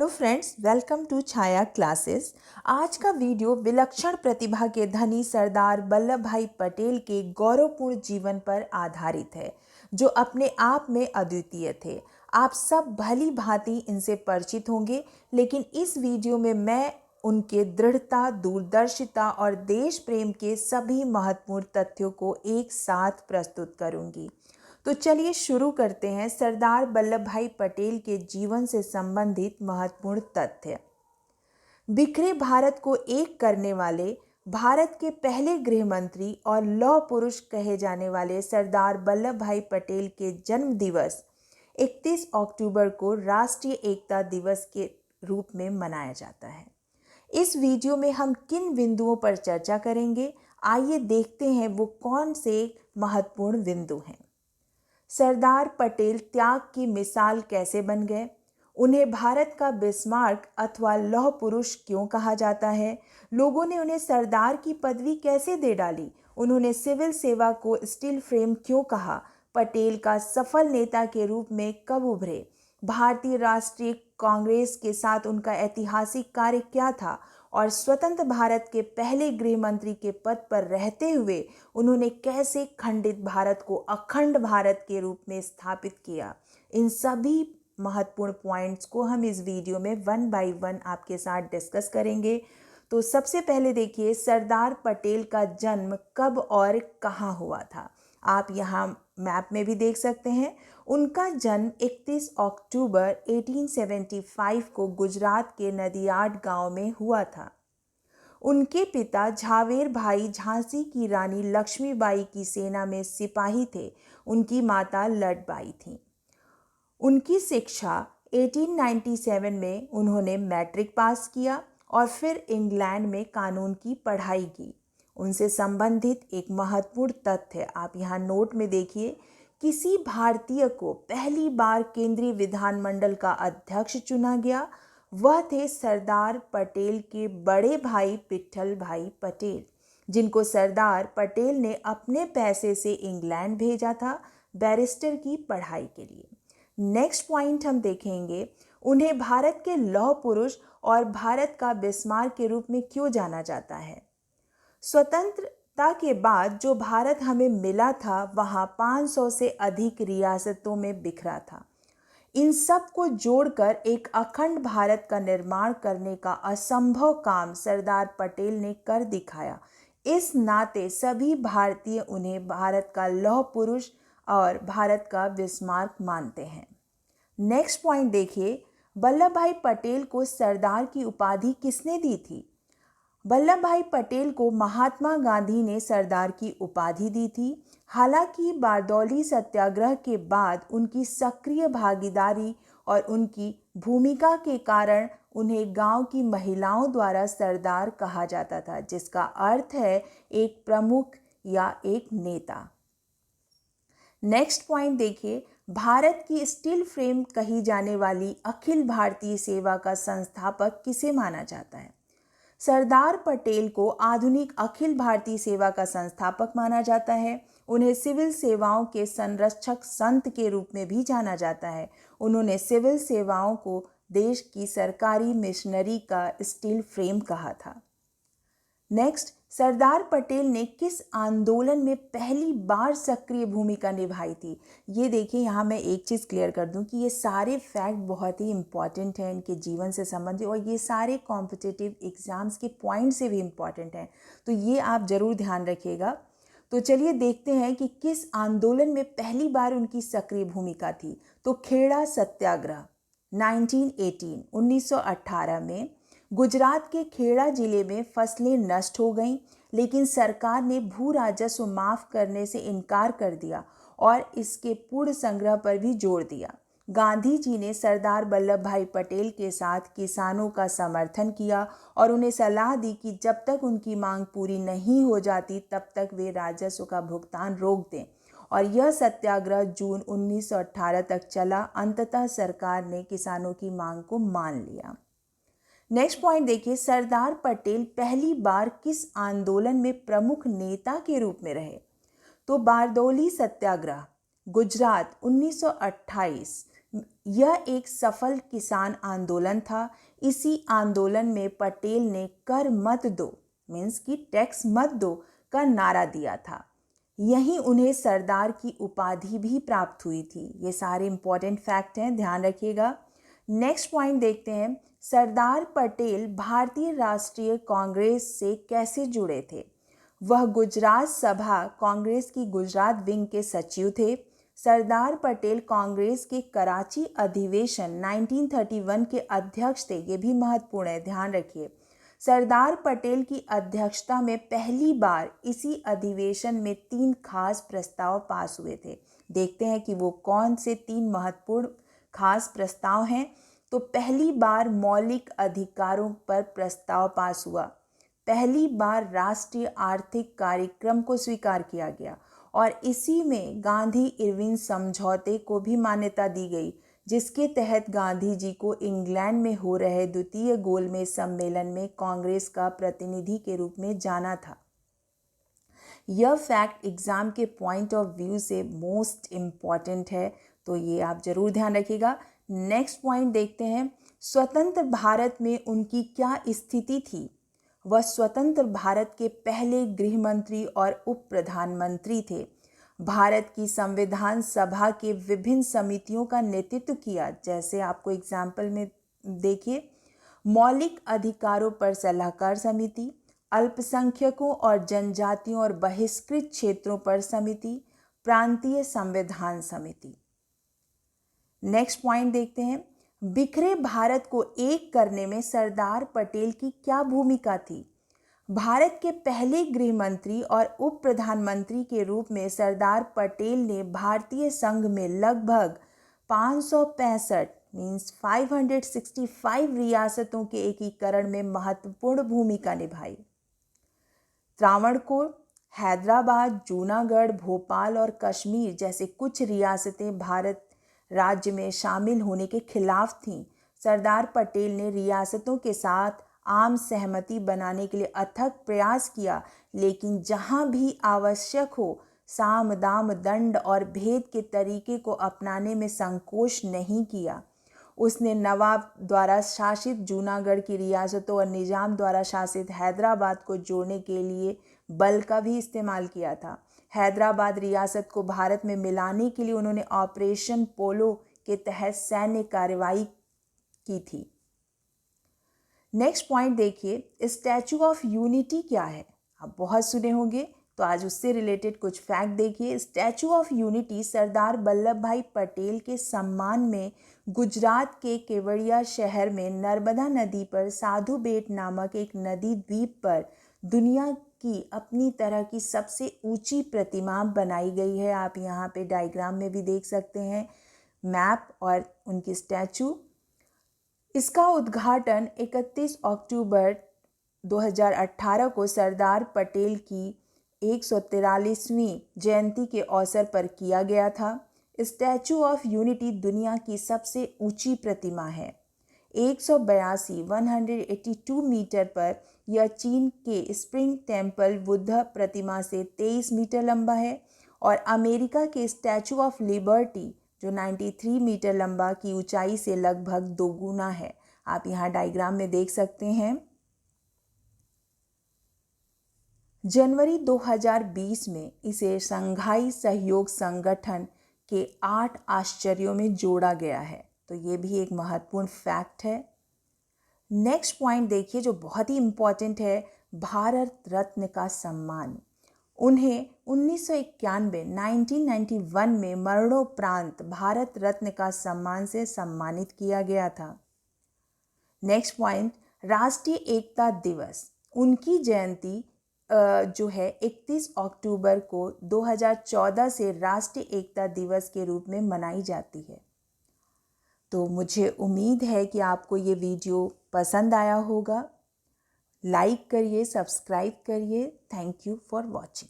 Hello friends, welcome to Chhaya classes. आज का video विलक्षण प्रतिभा के धनी सरदार वल्लभ भाई पटेल के गौरवपूर्ण जीवन पर आधारित है, जो अपने आप में अद्वितीय थे। आप सब भली भांति इनसे परिचित होंगे, लेकिन इस वीडियो में मैं उनके दृढ़ता, दूरदर्शिता और देश प्रेम के सभी महत्वपूर्ण तथ्यों को एक साथ प्रस्तुत करूंगी। तो चलिए शुरू करते हैं सरदार वल्लभ भाई पटेल के जीवन से संबंधित महत्वपूर्ण तथ्य। बिखरे भारत को एक करने वाले भारत के पहले गृह मंत्री और लौह पुरुष कहे जाने वाले सरदार वल्लभ भाई पटेल के जन्म दिवस 31 अक्टूबर को राष्ट्रीय एकता दिवस के रूप में मनाया जाता है। इस वीडियो में हम किन बिंदुओं पर चर्चा करेंगे, आइए देखते हैं वो कौन से महत्वपूर्ण बिंदु हैं। सरदार पटेल त्याग की मिसाल कैसे बन गए? उन्हें भारत का बिस्मार्क अथवा लौह पुरुष क्यों कहा जाता है? लोगों ने उन्हें सरदार की पदवी कैसे दे डाली? उन्होंने सिविल सेवा को स्टील फ्रेम क्यों कहा? पटेल का सफल नेता के रूप में कब उभरे? भारतीय राष्ट्रीय कांग्रेस के साथ उनका ऐतिहासिक कार्य क्या था? और स्वतंत्र भारत के पहले गृह मंत्री के पद पर रहते हुए उन्होंने कैसे खंडित भारत को अखंड भारत के रूप में स्थापित किया? इन सभी महत्वपूर्ण पॉइंट्स को हम इस वीडियो में वन बाय वन आपके साथ डिस्कस करेंगे। तो सबसे पहले देखिए, सरदार पटेल का जन्म कब और कहाँ हुआ था? आप यहाँ मैप में भी देख सकते हैं। उनका जन्म 31 अक्टूबर 1875 को गुजरात के नदियाड गांव में हुआ था। उनके पिता झावेर भाई झांसी की रानी लक्ष्मीबाई की सेना में सिपाही थे। उनकी माता लड़बाई थीं। उनकी शिक्षा 1897 में उन्होंने मैट्रिक पास किया और फिर इंग्लैंड में कानून की पढ़ाई की। उनसे संबंधित एक महत्वपूर्ण तथ्य आप यहाँ नोट में देखिए, किसी भारतीय को पहली बार केंद्रीय विधानमंडल का अध्यक्ष चुना गया, वह थे सरदार पटेल के बड़े भाई विट्ठल भाई पटेल, जिनको सरदार पटेल ने अपने पैसे से इंग्लैंड भेजा था बैरिस्टर की पढ़ाई के लिए। नेक्स्ट पॉइंट हम देखेंगे, उन्हें भारत के लौह पुरुष और भारत का बिस्मार्क के रूप में क्यों जाना जाता है? स्वतंत्रता के बाद जो भारत हमें मिला था, वहाँ 500 से अधिक रियासतों में बिखरा था। इन सब को जोड़कर एक अखंड भारत का निर्माण करने का असंभव काम सरदार पटेल ने कर दिखाया। इस नाते सभी भारतीय उन्हें भारत का लौह पुरुष और भारत का बिस्मार्क मानते हैं। नेक्स्ट पॉइंट देखिए, वल्लभ भाई पटेल को सरदार की उपाधि किसने दी थी? वल्लभ भाई पटेल को महात्मा गांधी ने सरदार की उपाधि दी थी। हालांकि बारदौली सत्याग्रह के बाद उनकी सक्रिय भागीदारी और उनकी भूमिका के कारण उन्हें गांव की महिलाओं द्वारा सरदार कहा जाता था, जिसका अर्थ है एक प्रमुख या एक नेता। नेक्स्ट पॉइंट देखिए, भारत की स्टील फ्रेम कही जाने वाली अखिल भारतीय सेवा का संस्थापक किसे माना जाता है? सरदार पटेल को आधुनिक अखिल भारतीय सेवा का संस्थापक माना जाता है। उन्हें सिविल सेवाओं के संरक्षक संत के रूप में भी जाना जाता है। उन्होंने सिविल सेवाओं को देश की सरकारी मिशनरी का स्टील फ्रेम कहा था। नेक्स्ट, सरदार पटेल ने किस आंदोलन में पहली बार सक्रिय भूमिका निभाई थी? ये देखिए, यहाँ मैं एक चीज़ क्लियर कर दूं कि ये सारे फैक्ट बहुत ही इम्पॉर्टेंट हैं इनके जीवन से संबंधित, और ये सारे कॉम्पिटिटिव एग्जाम्स के पॉइंट से भी इम्पॉर्टेंट हैं, तो ये आप ज़रूर ध्यान रखिएगा। तो चलिए देखते हैं कि किस आंदोलन में पहली बार उनकी सक्रिय भूमिका थी। तो खेड़ा सत्याग्रह 1918 में गुजरात के खेड़ा जिले में फसलें नष्ट हो गईं, लेकिन सरकार ने भू राजस्व माफ करने से इनकार कर दिया और इसके पूर्ण संग्रह पर भी जोर दिया। गांधी जी ने सरदार वल्लभ भाई पटेल के साथ किसानों का समर्थन किया और उन्हें सलाह दी कि जब तक उनकी मांग पूरी नहीं हो जाती तब तक वे राजस्व का भुगतान रोक दें, और यह सत्याग्रह जून 1918 तक चला। अंततः सरकार ने किसानों की मांग को मान लिया। नेक्स्ट पॉइंट देखिए, सरदार पटेल पहली बार किस आंदोलन में प्रमुख नेता के रूप में रहे? तो बारदौली सत्याग्रह गुजरात 1928 यह एक सफल किसान आंदोलन था। इसी आंदोलन में पटेल ने कर मत दो मीन्स कि टैक्स मत दो का नारा दिया था। यहीं उन्हें सरदार की उपाधि भी प्राप्त हुई थी। ये सारे इंपॉर्टेंट फैक्ट हैं, ध्यान रखिएगा। नेक्स्ट पॉइंट देखते हैं, सरदार पटेल भारतीय राष्ट्रीय कांग्रेस से कैसे जुड़े थे। वह गुजरात सभा कांग्रेस की गुजरात विंग के सचिव थे। सरदार पटेल कांग्रेस के कराची अधिवेशन 1931 के अध्यक्ष थे। ये भी महत्वपूर्ण है, ध्यान रखिए। सरदार पटेल की अध्यक्षता में पहली बार इसी अधिवेशन में 3 खास प्रस्ताव पास हुए थे। देखते हैं कि वो कौन से 3 महत्वपूर्ण खास प्रस्ताव हैं। तो पहली बार मौलिक अधिकारों पर प्रस्ताव पास हुआ। पहली बार राष्ट्रीय आर्थिक कार्यक्रम को स्वीकार किया गया और इसी में गांधी इरविन समझौते को भी मान्यता दी गई, जिसके तहत गांधी जी को इंग्लैंड में हो रहे द्वितीय गोलमेज सम्मेलन में कांग्रेस का प्रतिनिधि के रूप में जाना था। यह फैक्ट एग्जाम के पॉइंट ऑफ व्यू से मोस्ट इम्पॉर्टेंट है, तो ये आप जरूर ध्यान रखिएगा। नेक्स्ट पॉइंट देखते हैं, स्वतंत्र भारत में उनकी क्या स्थिति थी। वह स्वतंत्र भारत के पहले गृह मंत्री और उप प्रधानमंत्री थे। भारत की संविधान सभा के विभिन्न समितियों का नेतृत्व किया, जैसे आपको एग्जाम्पल में देखिए, मौलिक अधिकारों पर सलाहकार समिति, अल्पसंख्यकों और जनजातियों और बहिष्कृत क्षेत्रों पर समिति, प्रांतीय संविधान समिति। नेक्स्ट पॉइंट देखते हैं, बिखरे भारत को एक करने में सरदार पटेल की क्या भूमिका थी। भारत के पहले गृह मंत्री और उप प्रधानमंत्री के रूप में सरदार पटेल ने भारतीय संघ में लगभग 565 मीन्स 565 रियासतों के एकीकरण में महत्वपूर्ण भूमिका निभाई। त्रावणकोर, हैदराबाद, जूनागढ़, भोपाल और कश्मीर जैसे कुछ रियासतें भारत राज्य में शामिल होने के खिलाफ थीं। सरदार पटेल ने रियासतों के साथ आम सहमति बनाने के लिए अथक प्रयास किया, लेकिन जहां भी आवश्यक हो साम दाम दंड और भेद के तरीके को अपनाने में संकोच नहीं किया। उसने नवाब द्वारा शासित जूनागढ़ की रियासतों और निजाम द्वारा शासित हैदराबाद को जोड़ने के लिए बल का भी इस्तेमाल किया था। हैदराबाद रियासत को भारत में मिलाने के लिए उन्होंने ऑपरेशन पोलो के तहत सैन्य कार्रवाई की थी। नेक्स्ट पॉइंट देखिए, स्टैचू ऑफ यूनिटी क्या है। आप बहुत सुने होंगे, तो आज उससे रिलेटेड कुछ फैक्ट देखिए। Statue of unity Sardar Vallabh भाई पटेल के सम्मान में गुजरात के केवड़िया शहर में नर्मदा नदी पर साधु बेट नामक एक नदी द्वीप पर दुनिया की अपनी तरह की सबसे ऊंची प्रतिमा बनाई गई है। आप यहाँ पे डायग्राम में भी देख सकते हैं मैप और उनकी स्टैचू। इसका उद्घाटन 31 अक्टूबर 2018 को सरदार पटेल की 143वीं जयंती के अवसर पर किया गया था। स्टैचू ऑफ यूनिटी दुनिया की सबसे ऊंची प्रतिमा है। 182 मीटर पर यह चीन के स्प्रिंग टेम्पल बुद्ध प्रतिमा से 23 मीटर लंबा है और अमेरिका के स्टैचू ऑफ लिबर्टी जो 93 मीटर लंबा की ऊंचाई से लगभग दोगुना है। आप यहाँ डायग्राम में देख सकते हैं। जनवरी 2020 में इसे शंघाई सहयोग संगठन के 8 आश्चर्यों में जोड़ा गया है, तो ये भी एक महत्वपूर्ण फैक्ट है। नेक्स्ट पॉइंट देखिए जो बहुत ही इम्पॉर्टेंट है, भारत रत्न का सम्मान। उन्हें 1991 में मरणोपरांत भारत रत्न का सम्मान से सम्मानित किया गया था। नेक्स्ट पॉइंट, राष्ट्रीय एकता दिवस। उनकी जयंती जो है 31 अक्टूबर को 2014 से राष्ट्रीय एकता दिवस के रूप में मनाई जाती है। तो मुझे उम्मीद है कि आपको ये वीडियो पसंद आया होगा। लाइक करिए, सब्सक्राइब करिए। Thank you for watching.